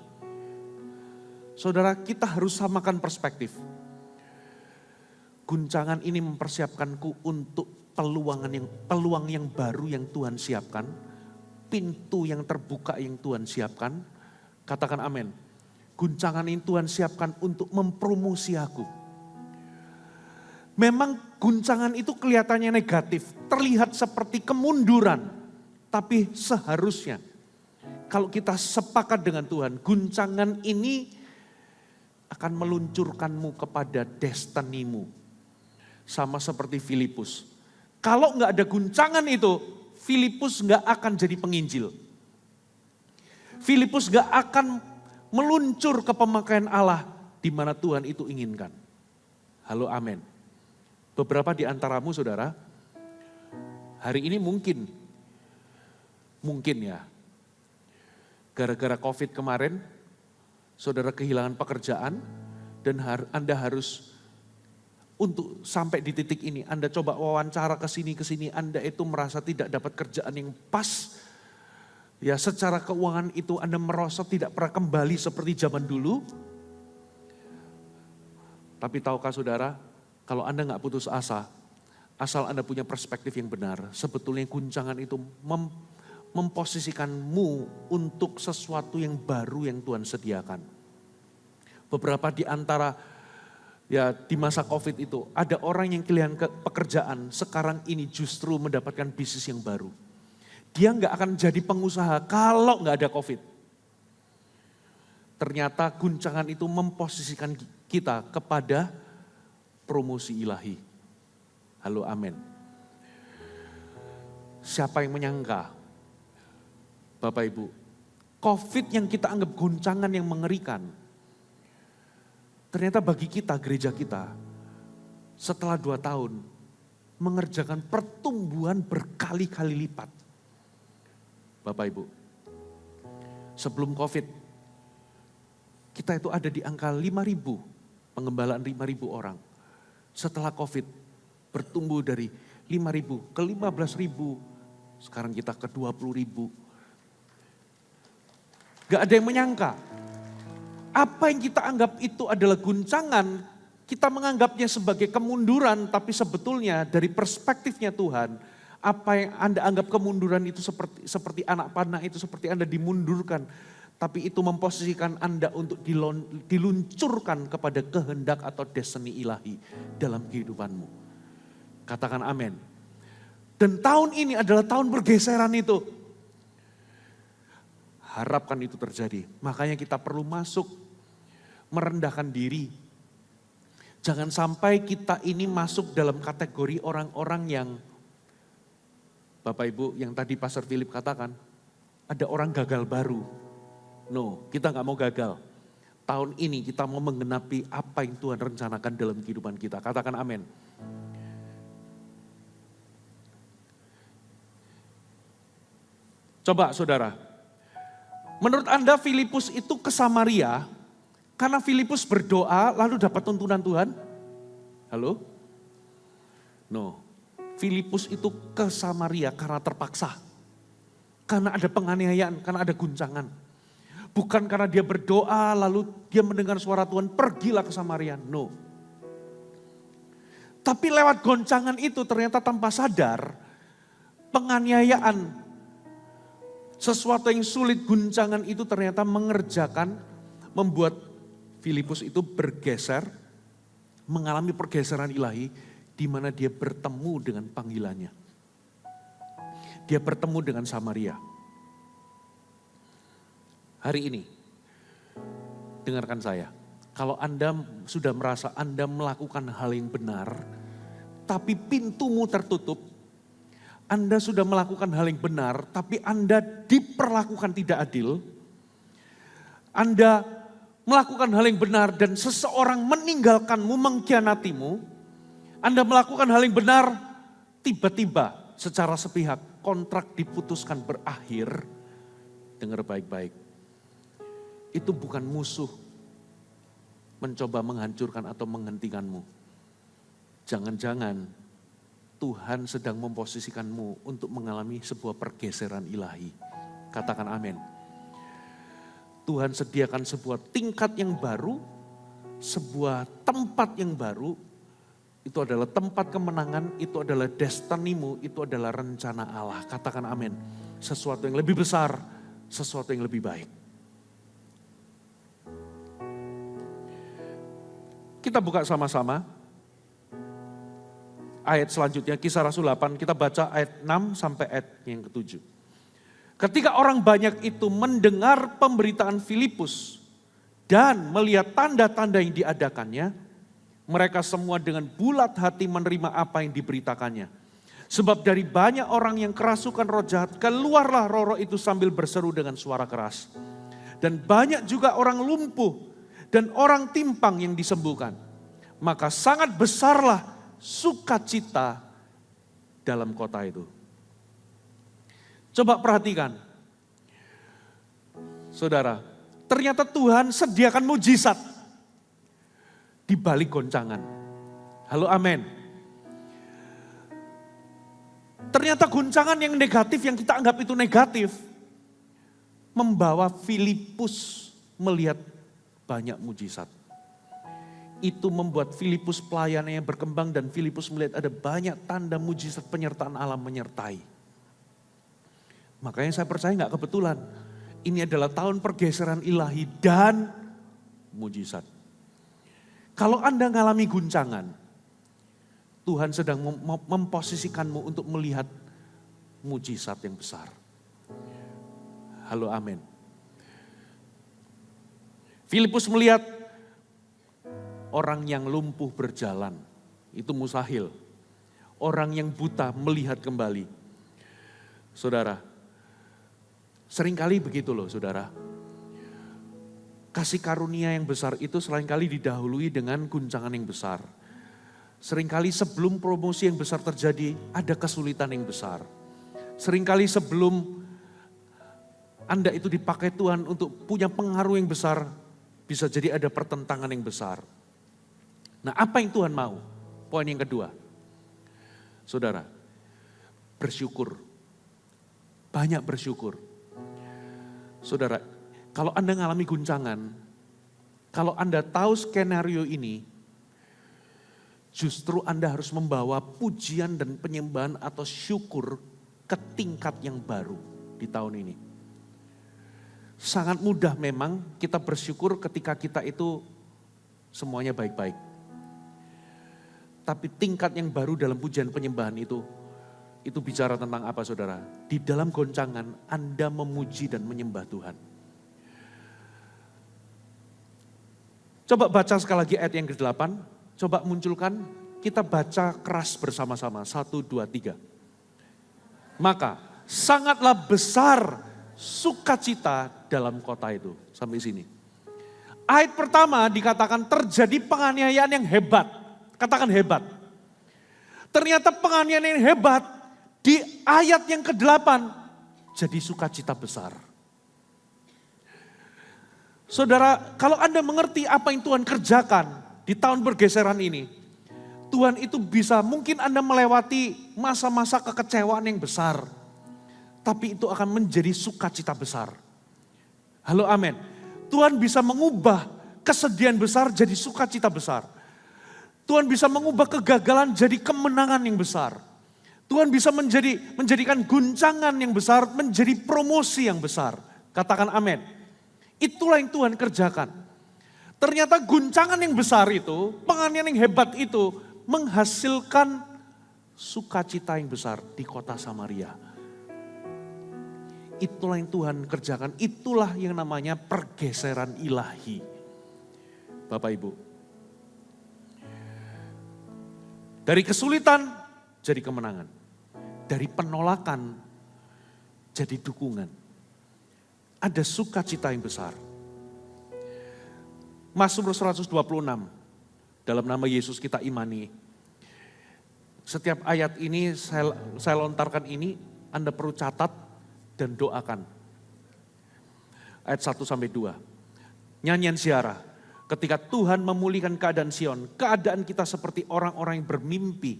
Saudara, kita harus samakan perspektif. Guncangan ini mempersiapkanku untuk peluang yang baru yang Tuhan siapkan. Pintu yang terbuka yang Tuhan siapkan. Katakan amin. Guncangan ini Tuhan siapkan untuk mempromosi aku. Memang guncangan itu kelihatannya negatif, terlihat seperti kemunduran. Tapi seharusnya kalau kita sepakat dengan Tuhan, guncangan ini akan meluncurkanmu kepada destinimu. Sama seperti Filipus. Kalau nggak ada guncangan itu, Filipus nggak akan jadi penginjil. Filipus nggak akan meluncur ke pemakaian Allah di mana Tuhan itu inginkan. Halo amin. Beberapa di antaramu saudara, hari ini mungkin ya, gara-gara COVID kemarin, saudara kehilangan pekerjaan dan Anda harus untuk sampai di titik ini, Anda coba wawancara ke sini, Anda itu merasa tidak dapat kerjaan yang pas. Ya secara keuangan itu Anda merosot tidak pernah kembali seperti zaman dulu. Tapi tahukah saudara, kalau Anda nggak putus asa, asal Anda punya perspektif yang benar, sebetulnya guncangan itu memposisikanmu untuk sesuatu yang baru yang Tuhan sediakan. Beberapa di antara ya di masa COVID itu, ada orang yang kehilangan pekerjaan, sekarang ini justru mendapatkan bisnis yang baru. Dia nggak akan jadi pengusaha kalau nggak ada COVID. Ternyata guncangan itu memposisikan kita kepada promosi ilahi. Halo amin. Siapa yang menyangka, Bapak Ibu, COVID yang kita anggap guncangan yang mengerikan, ternyata bagi kita, gereja kita, setelah 2 tahun, mengerjakan pertumbuhan berkali-kali lipat. Bapak Ibu, sebelum COVID, kita itu ada di angka 5.000, pengembalaan 5.000 orang. Setelah COVID, bertumbuh dari 5.000 ke 15.000, sekarang kita ke 20.000. Gak ada yang menyangka. Apa yang kita anggap itu adalah guncangan, kita menganggapnya sebagai kemunduran, tapi sebetulnya dari perspektifnya Tuhan, apa yang Anda anggap kemunduran itu seperti anak panah itu seperti Anda dimundurkan, tapi itu memposisikan Anda untuk diluncurkan kepada kehendak atau destiny ilahi dalam kehidupanmu. Katakan amin. Dan tahun ini adalah tahun pergeseran itu. Harapkan itu terjadi. Makanya kita perlu masuk, merendahkan diri. Jangan sampai kita ini masuk dalam kategori orang-orang yang, Bapak Ibu yang tadi Pastor Philip katakan, ada orang gagal baru. No, kita gak mau gagal. Tahun ini kita mau menggenapi apa yang Tuhan rencanakan dalam kehidupan kita. Katakan amin. Coba saudara, menurut Anda Filipus itu ke Samaria karena Filipus berdoa lalu dapat tuntunan Tuhan? Halo? No, Filipus itu ke Samaria karena terpaksa. Karena ada penganiayaan, karena ada guncangan. Bukan karena dia berdoa lalu dia mendengar suara Tuhan, pergilah ke Samaria. No. Tapi lewat goncangan itu ternyata tanpa sadar, penganiayaan, sesuatu yang sulit, guncangan itu ternyata mengerjakan, membuat Filipus itu bergeser, mengalami pergeseran ilahi, di mana dia bertemu dengan panggilannya. Dia bertemu dengan Samaria. Hari ini, dengarkan saya, kalau Anda sudah merasa Anda melakukan hal yang benar, tapi pintumu tertutup, Anda sudah melakukan hal yang benar, tapi Anda diperlakukan tidak adil. Anda melakukan hal yang benar dan seseorang meninggalkanmu, mengkhianatimu. Anda melakukan hal yang benar, tiba-tiba secara sepihak kontrak diputuskan berakhir. Dengar baik-baik. Itu bukan musuh mencoba menghancurkan atau menghentikanmu. Jangan-jangan Tuhan sedang memposisikanmu untuk mengalami sebuah pergeseran ilahi. Katakan amin. Tuhan sediakan sebuah tingkat yang baru, sebuah tempat yang baru. Itu adalah tempat kemenangan, itu adalah destinimu, itu adalah rencana Allah. Katakan amin. Sesuatu yang lebih besar, sesuatu yang lebih baik. Kita buka sama-sama. Ayat selanjutnya, Kisah Rasul 8, kita baca ayat 6 sampai ayat yang ke-7. Ketika orang banyak itu mendengar pemberitaan Filipus dan melihat tanda-tanda yang diadakannya, mereka semua dengan bulat hati menerima apa yang diberitakannya. Sebab dari banyak orang yang kerasukan roh jahat, keluarlah roh-roh itu sambil berseru dengan suara keras. Dan banyak juga orang lumpuh dan orang timpang yang disembuhkan. Maka sangat besarlah sukacita dalam kota itu. Coba perhatikan. Saudara, ternyata Tuhan sediakan mujizat di balik goncangan. Halo amin. Ternyata goncangan yang negatif, yang kita anggap itu negatif, membawa Filipus melihat banyak mujizat. Itu membuat Filipus pelayanannya berkembang dan Filipus melihat ada banyak tanda mujizat penyertaan Allah menyertai. Makanya saya percaya gak kebetulan. Ini adalah tahun pergeseran ilahi dan mujizat. Kalau Anda mengalami guncangan, Tuhan sedang memposisikanmu untuk melihat mujizat yang besar. Halo amin. Filipus melihat orang yang lumpuh berjalan, itu mustahil. Orang yang buta melihat kembali. Saudara, seringkali begitu loh saudara. Kasih karunia yang besar itu seringkali didahului dengan guncangan yang besar. Seringkali sebelum promosi yang besar terjadi, ada kesulitan yang besar. Seringkali sebelum Anda itu dipakai Tuhan untuk punya pengaruh yang besar, bisa jadi ada pertentangan yang besar. Nah, apa yang Tuhan mau? Poin yang kedua. Saudara, bersyukur. Banyak bersyukur. Saudara, kalau Anda mengalami guncangan, kalau Anda tahu skenario ini, justru Anda harus membawa pujian dan penyembahan atau syukur ke tingkat yang baru di tahun ini. Sangat mudah memang kita bersyukur ketika kita itu semuanya baik-baik. Tapi tingkat yang baru dalam pujian penyembahan itu itu bicara tentang apa saudara? Di dalam goncangan Anda memuji dan menyembah Tuhan. Coba baca sekali lagi ayat yang ke-8. Coba munculkan, kita baca keras bersama-sama. 1, 2, 3. Maka sangatlah besar sukacita dalam kota itu. Sampai sini. Ayat pertama dikatakan terjadi penganiayaan yang hebat. Katakan hebat. Ternyata penganiayaan yang hebat di ayat yang ke-8 jadi sukacita besar. Saudara, kalau Anda mengerti apa yang Tuhan kerjakan di tahun pergeseran ini, Tuhan itu bisa, mungkin Anda melewati masa-masa kekecewaan yang besar, tapi itu akan menjadi sukacita besar. Halo, amin. Tuhan bisa mengubah kesedihan besar jadi sukacita besar. Tuhan bisa mengubah kegagalan jadi kemenangan yang besar. Tuhan bisa menjadikan guncangan yang besar menjadi promosi yang besar. Katakan amin. Itulah yang Tuhan kerjakan. Ternyata guncangan yang besar itu, penganiayaan yang hebat itu menghasilkan sukacita yang besar di kota Samaria. Itulah yang Tuhan kerjakan, itulah yang namanya pergeseran ilahi. Bapak Ibu. Dari kesulitan jadi kemenangan. Dari penolakan jadi dukungan. Ada sukacita yang besar. Mazmur 126, dalam nama Yesus kita imani. Setiap ayat ini saya lontarkan ini, Anda perlu catat dan doakan. Ayat 1 sampai 2. Nyanyian ziarah. Ketika Tuhan memulihkan keadaan Sion, keadaan kita seperti orang-orang yang bermimpi.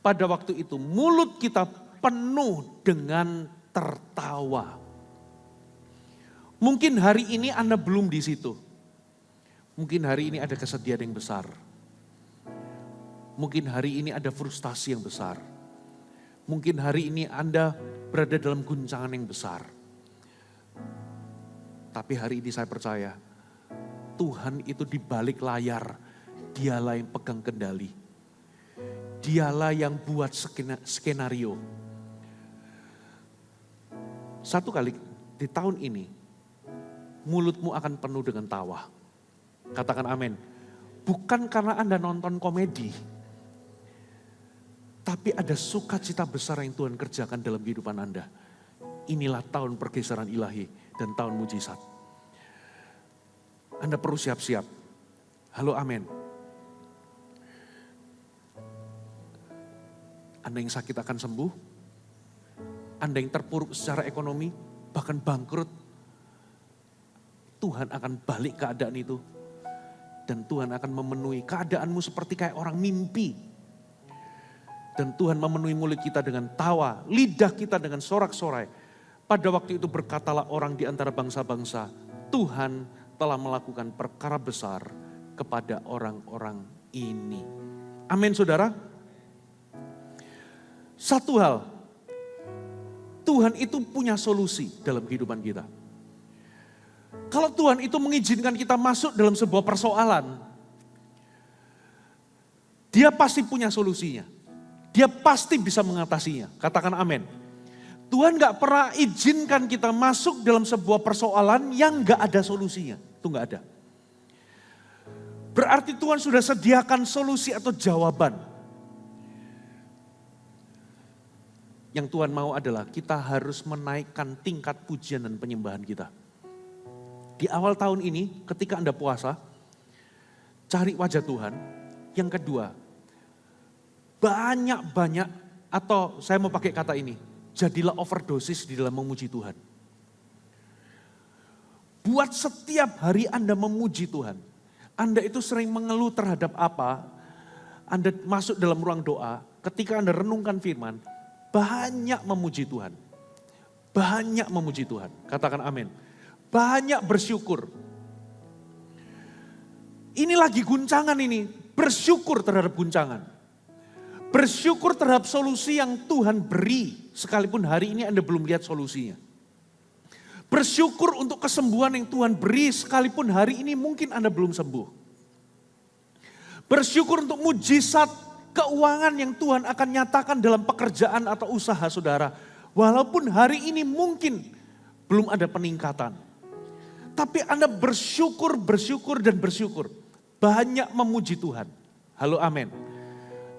Pada waktu itu mulut kita penuh dengan tertawa. Mungkin hari ini Anda belum di situ. Mungkin hari ini ada kesedihan yang besar. Mungkin hari ini ada frustasi yang besar. Mungkin hari ini Anda berada dalam guncangan yang besar. Tapi hari ini saya percaya, Tuhan itu di balik layar, Dialah yang pegang kendali. Dialah yang buat skenario. Satu kali di tahun ini, mulutmu akan penuh dengan tawa. Katakan amin. Bukan karena Anda nonton komedi, tapi ada sukacita besar yang Tuhan kerjakan dalam kehidupan Anda. Inilah tahun pergeseran ilahi dan tahun mujizat. Anda perlu siap-siap. Halo, amin. Anda yang sakit akan sembuh. Anda yang terpuruk secara ekonomi, bahkan bangkrut. Tuhan akan balik keadaan itu. Dan Tuhan akan memenuhi keadaanmu seperti kayak orang mimpi. Dan Tuhan memenuhi mulut kita dengan tawa, lidah kita dengan sorak-sorai. Pada waktu itu berkatalah orang di antara bangsa-bangsa, Tuhan telah melakukan perkara besar kepada orang-orang ini. Amin saudara. Satu hal, Tuhan itu punya solusi dalam kehidupan kita. Kalau Tuhan itu mengizinkan kita masuk dalam sebuah persoalan, Dia pasti punya solusinya. Dia pasti bisa mengatasinya. Katakan amin. Tuhan gak pernah izinkan kita masuk dalam sebuah persoalan yang gak ada solusinya. Itu gak ada. Berarti Tuhan sudah sediakan solusi atau jawaban. Yang Tuhan mau adalah kita harus menaikkan tingkat pujian dan penyembahan kita. Di awal tahun ini ketika Anda puasa, cari wajah Tuhan. Yang kedua, banyak-banyak, atau saya mau pakai kata ini, jadilah overdosis di dalam memuji Tuhan. Buat setiap hari Anda memuji Tuhan. Anda itu sering mengeluh terhadap apa, Anda masuk dalam ruang doa, ketika Anda renungkan firman, banyak memuji Tuhan. Banyak memuji Tuhan. Katakan amin. Banyak bersyukur. Ini lagi guncangan ini. Bersyukur terhadap guncangan. Bersyukur terhadap solusi yang Tuhan beri. Sekalipun hari ini Anda belum lihat solusinya. Bersyukur untuk kesembuhan yang Tuhan beri. Sekalipun hari ini mungkin Anda belum sembuh. Bersyukur untuk mujizat keuangan yang Tuhan akan nyatakan dalam pekerjaan atau usaha saudara. Walaupun hari ini mungkin belum ada peningkatan. Tapi Anda bersyukur, dan bersyukur. Banyak memuji Tuhan. Halo amin.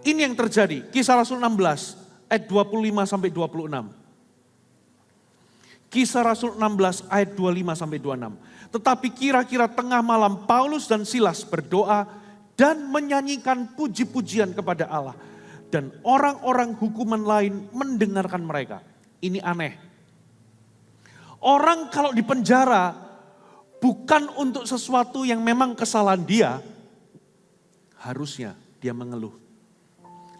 Ini yang terjadi. Kisah Rasul 16 ayat 25 sampai 26. Kisah Rasul 16 ayat 25 sampai 26. Tetapi kira-kira tengah malam Paulus dan Silas berdoa dan menyanyikan puji-pujian kepada Allah. Dan orang-orang hukuman lain mendengarkan mereka. Ini aneh. Orang kalau di penjara bukan untuk sesuatu yang memang kesalahan dia, harusnya dia mengeluh.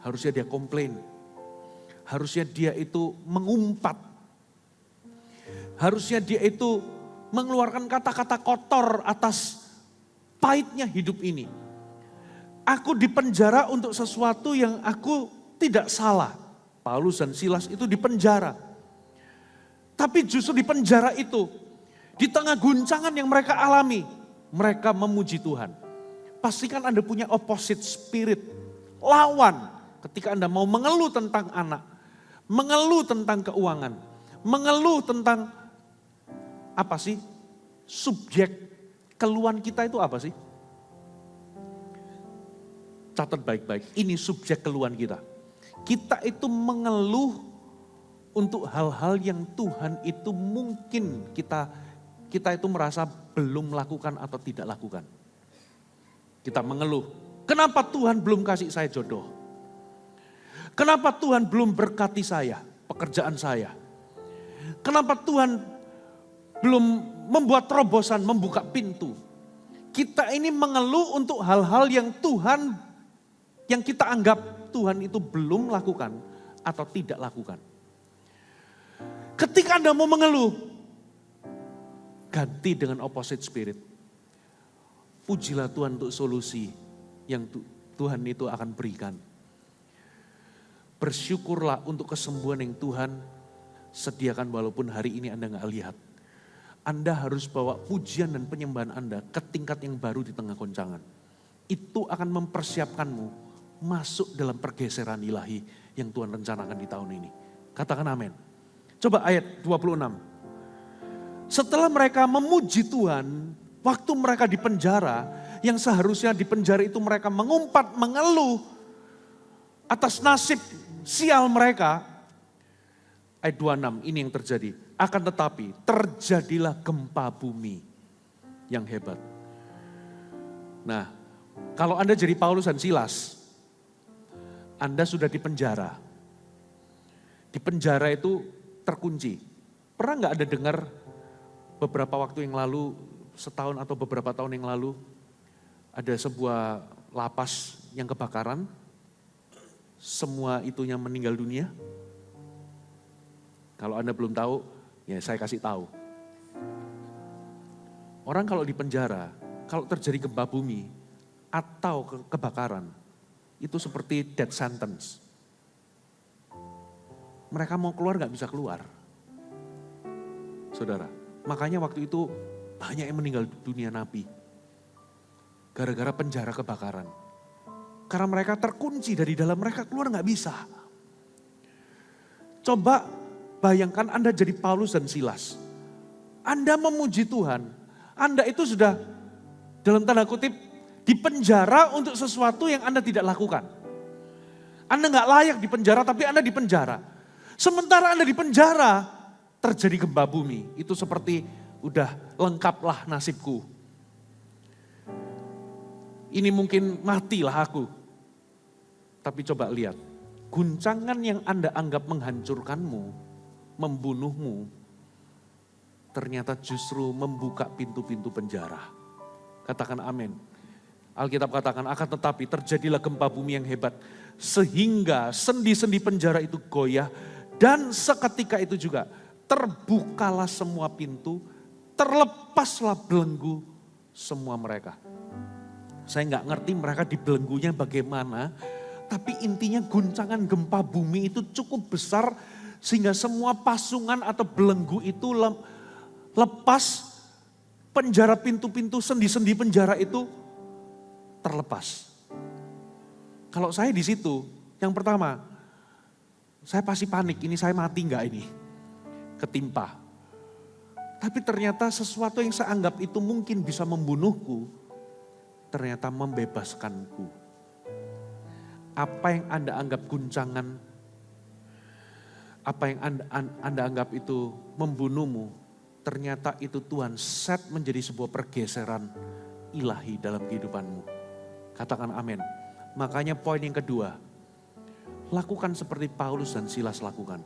Harusnya dia komplain. Harusnya dia itu mengumpat. Harusnya dia itu mengeluarkan kata-kata kotor atas pahitnya hidup ini. Aku dipenjara untuk sesuatu yang aku tidak salah. Paulus dan Silas itu dipenjara. Tapi justru di penjara itu, di tengah guncangan yang mereka alami, mereka memuji Tuhan. Pastikan Anda punya opposite spirit, lawan ketika Anda mau mengeluh tentang anak, mengeluh tentang keuangan, mengeluh tentang apa sih? Subjek keluhan kita itu apa sih? Catat baik-baik, ini subjek keluhan kita. Kita itu mengeluh untuk hal-hal yang Tuhan itu mungkin kita itu merasa belum lakukan atau tidak lakukan. Kita mengeluh, kenapa Tuhan belum kasih saya jodoh? Kenapa Tuhan belum berkati saya, pekerjaan saya? Kenapa Tuhan belum membuat terobosan, membuka pintu? Kita ini mengeluh untuk hal-hal yang Tuhan, yang kita anggap Tuhan itu belum lakukan atau tidak lakukan. Ketika Anda mau mengeluh, ganti dengan opposite spirit. Pujilah Tuhan untuk solusi yang Tuhan itu akan berikan. Bersyukurlah untuk kesembuhan yang Tuhan sediakan walaupun hari ini Anda nggak lihat. Anda harus bawa pujian dan penyembahan Anda ke tingkat yang baru di tengah goncangan. Itu akan mempersiapkanmu masuk dalam pergeseran ilahi yang Tuhan rencanakan di tahun ini. Katakan amin. Coba ayat 26. Setelah mereka memuji Tuhan, waktu mereka di penjara, yang seharusnya di penjara itu mereka mengumpat, mengeluh atas nasib sial mereka. Ayat 26, ini yang terjadi. Akan tetapi terjadilah gempa bumi yang hebat. Nah, kalau Anda jadi Paulus dan Silas, Anda sudah di penjara. Di penjara itu terkunci. Pernah nggak ada dengar beberapa waktu yang lalu, setahun atau beberapa tahun yang lalu, ada sebuah lapas yang kebakaran, semua itunya meninggal dunia? Kalau Anda belum tahu, ya saya kasih tahu. Orang kalau di penjara, kalau terjadi gempa bumi atau kebakaran, itu seperti death sentence. Mereka mau keluar gak bisa keluar. Saudara, makanya waktu itu banyak yang meninggal dunia nabi. Gara-gara penjara kebakaran. Karena mereka terkunci dari dalam, mereka keluar gak bisa. Coba bayangkan Anda jadi Paulus dan Silas. Anda memuji Tuhan. Anda itu sudah dalam tanda kutip di penjara untuk sesuatu yang Anda tidak lakukan. Anda gak layak di penjara tapi Anda di penjara. Sementara Anda di penjara, terjadi gempa bumi. Itu seperti udah lengkaplah nasibku. Ini mungkin matilah aku. Tapi coba lihat, guncangan yang Anda anggap menghancurkanmu, membunuhmu, ternyata justru membuka pintu-pintu penjara. Katakan amin. Alkitab katakan, akan tetapi terjadilah gempa bumi yang hebat. Sehingga sendi-sendi penjara itu goyah. Dan seketika itu juga terbukalah semua pintu, terlepaslah belenggu semua mereka. Saya nggak ngerti mereka dibelenggunya bagaimana, tapi intinya guncangan gempa bumi itu cukup besar sehingga semua pasungan atau belenggu itu lepas, penjara pintu-pintu sendi-sendi penjara itu terlepas. Kalau saya di situ, yang pertama, saya pasti panik, ini saya mati enggak ini? Ketimpa. Tapi ternyata sesuatu yang saya anggap itu mungkin bisa membunuhku, ternyata membebaskanku. Apa yang Anda anggap guncangan, apa yang Anda anggap itu membunuhmu, ternyata itu Tuhan set menjadi sebuah pergeseran ilahi dalam kehidupanmu. Katakan amin. Makanya poin yang kedua, lakukan seperti Paulus dan Silas lakukan.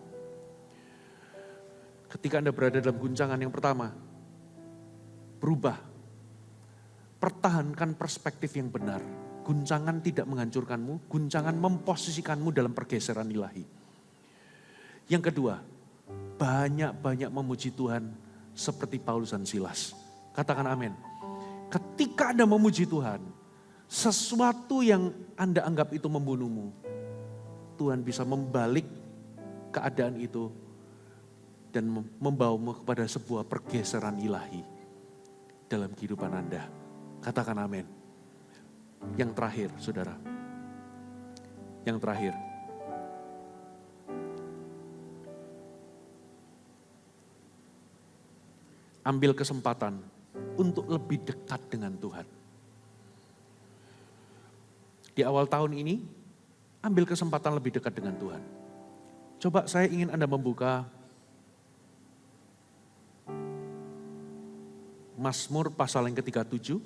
Ketika Anda berada dalam guncangan, yang pertama, berubah. Pertahankan perspektif yang benar. Guncangan tidak menghancurkanmu, guncangan memposisikanmu dalam pergeseran ilahi. Yang kedua, banyak-banyak memuji Tuhan seperti Paulus dan Silas. Katakan amin. Ketika Anda memuji Tuhan, sesuatu yang Anda anggap itu membunuhmu, Tuhan bisa membalik keadaan itu dan membawamu kepada sebuah pergeseran ilahi dalam kehidupan Anda. Katakan amin. Yang terakhir, saudara. Yang terakhir. Ambil kesempatan untuk lebih dekat dengan Tuhan. Di awal tahun ini, ambil kesempatan lebih dekat dengan Tuhan. Coba saya ingin Anda membuka Mazmur pasal yang ke-37,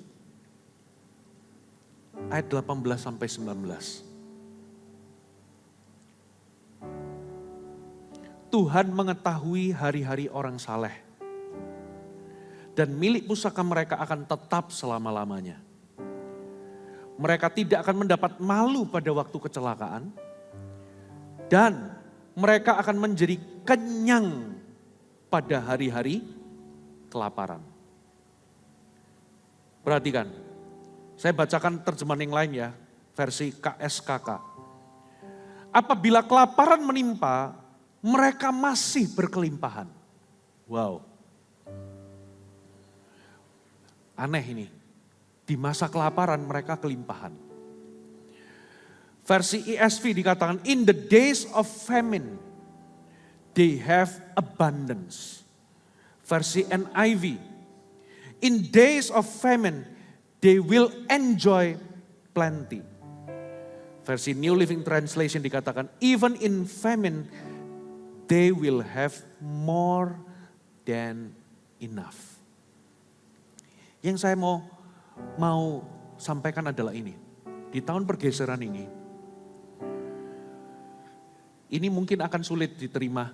ayat 18 sampai 19. Tuhan mengetahui hari-hari orang saleh, dan milik pusaka mereka akan tetap selama-lamanya. Mereka tidak akan mendapat malu pada waktu kecelakaan, dan mereka akan menjadi kenyang pada hari-hari kelaparan. Perhatikan, saya bacakan terjemahan yang lain ya, versi KSKK. Apabila kelaparan menimpa, mereka masih berkelimpahan. Wow. Aneh ini. Di masa kelaparan mereka kelimpahan. Versi ESV dikatakan, in the days of famine, they have abundance. Versi NIV, in days of famine, they will enjoy plenty. Versi New Living Translation dikatakan, even in famine, they will have more than enough. Yang saya mau sampaikan adalah ini. Di tahun pergeseran ini mungkin akan sulit diterima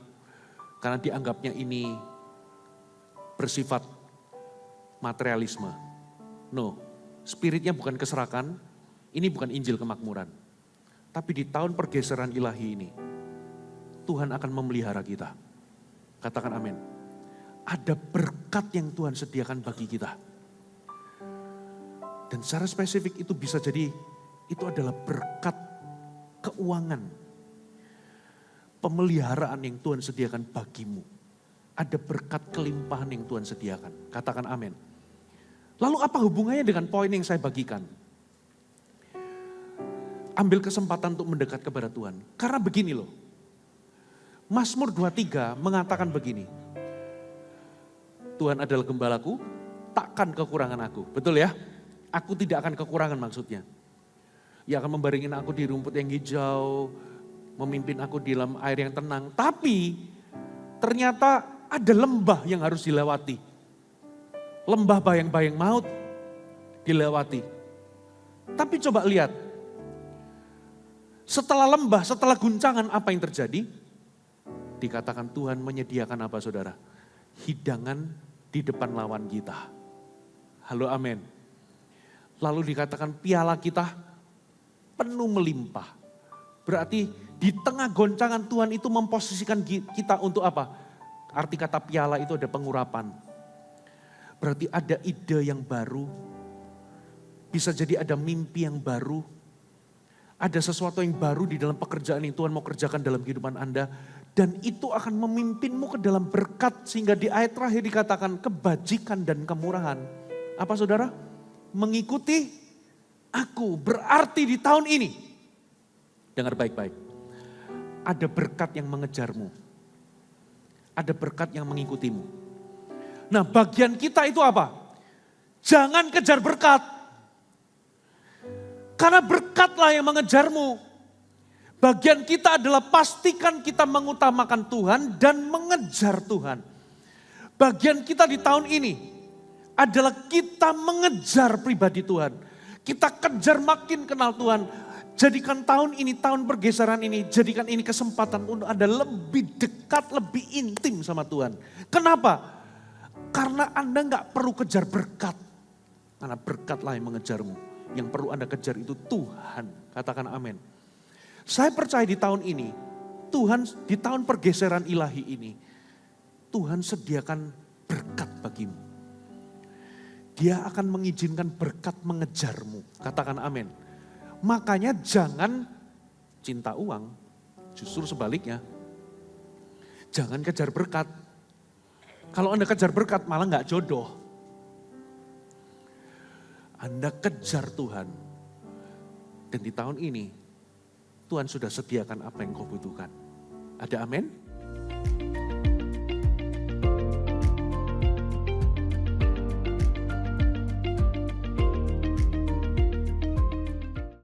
karena dianggapnya ini bersifat materialisme. No, spiritnya bukan keserakan, ini bukan Injil kemakmuran. Tapi di tahun pergeseran ilahi ini, Tuhan akan memelihara kita. Katakan amin. Ada berkat yang Tuhan sediakan bagi kita. Dan secara spesifik itu bisa jadi, itu adalah berkat keuangan. Pemeliharaan yang Tuhan sediakan bagimu. Ada berkat kelimpahan yang Tuhan sediakan. Katakan amin. Lalu apa hubungannya dengan poin yang saya bagikan? Ambil kesempatan untuk mendekat kepada Tuhan. Karena begini loh. Mazmur 23 mengatakan begini. Tuhan adalah gembalaku, takkan kekurangan aku. Betul ya? Aku tidak akan kekurangan maksudnya. Ia akan membaringin aku di rumput yang hijau, memimpin aku di dalam air yang tenang. Tapi ternyata ada lembah yang harus dilewati. Lembah bayang-bayang maut dilewati. Tapi coba lihat. Setelah lembah, setelah guncangan apa yang terjadi? Dikatakan Tuhan menyediakan apa saudara? Hidangan di depan lawan kita. Halo amin. Lalu dikatakan piala kita penuh melimpah. Berarti di tengah goncangan Tuhan itu memposisikan kita untuk apa? Arti kata piala itu ada pengurapan. Berarti ada ide yang baru. Bisa jadi ada mimpi yang baru. Ada sesuatu yang baru di dalam pekerjaan yang Tuhan mau kerjakan dalam kehidupan Anda. Dan itu akan memimpinmu ke dalam berkat. Sehingga di ayat terakhir dikatakan kebajikan dan kemurahan. Apa saudara? Mengikuti aku berarti di tahun ini Dengar baik-baik. Ada berkat yang mengejarmu. Ada berkat yang mengikutimu. Nah, bagian kita itu apa? Jangan kejar berkat. Karena berkatlah yang mengejarmu. Bagian kita adalah pastikan kita mengutamakan Tuhan dan mengejar Tuhan. Bagian kita di tahun ini adalah kita mengejar pribadi Tuhan. Kita kejar makin kenal Tuhan. Jadikan tahun ini, tahun pergeseran ini, jadikan ini kesempatan untuk Anda lebih dekat, lebih intim sama Tuhan. Kenapa? Karena Anda gak perlu kejar berkat. Karena berkatlah yang mengejarmu. Yang perlu Anda kejar itu Tuhan. Katakan amin. Saya percaya di tahun ini, Tuhan di tahun pergeseran ilahi ini, Tuhan sediakan berkat bagimu. Dia akan mengizinkan berkat mengejarmu. Katakan amin. Makanya jangan cinta uang, justru sebaliknya. Jangan kejar berkat. Kalau Anda kejar berkat malah gak jodoh. Anda kejar Tuhan. Dan di tahun ini, Tuhan sudah sediakan apa yang kau butuhkan. Ada amin?